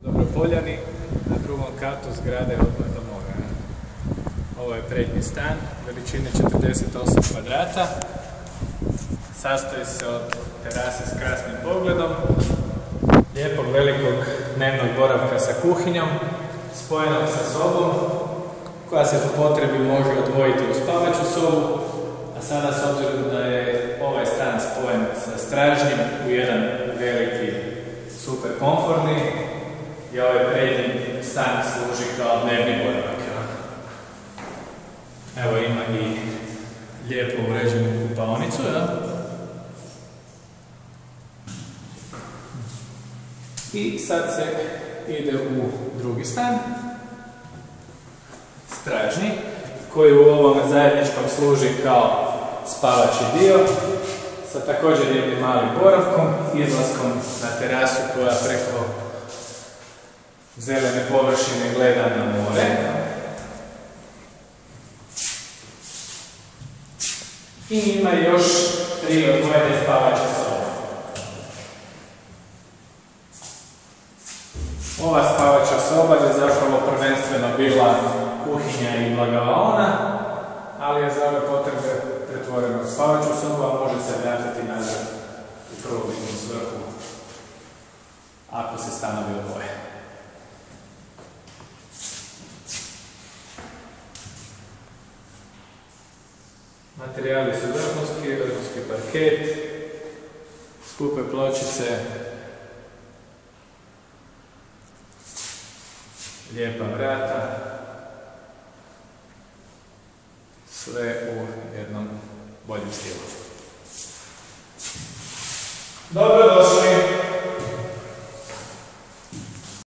Dobropoljani, na drugom katu zgrade Odmor do mora. Ovo je prednji stan, veličine 48 kvadrata. Sastoji se od terase s krasnim pogledom, lijepog velikog dnevnog boravka sa kuhinjom, spojenog sa sobom, koja se po potrebi može odvojiti u spavaću sobu, a sada s obzirom da je ovaj stan spojen sa stražnjim u jedan veliki, super komfortni, i ovaj prednji stan služi kao dnevni boravak. Evo ima i lijepo uređenu kupaonicu, I sad se ide u drugi stan, stražnji, koji u ovom zajedničkom služi kao spavaći dio, sa također jednim malim boravkom, izlaskom na terasu koja preko zelene površine gleda na more. I ima još 3 odvojene spavaće sobe. Ova spavaća soba je zapravo prvenstveno bila kuhinja i blagavaona, ali je za ove potrebe pretvorena u spavaću sobu, a može se vratiti nazad u prvobitnu svrhu ako se stanovi odvoje. Materijali su vrhunski parket, skupe pločice, lijepa vrata, sve u jednom boljem stilu. Dobrodošli!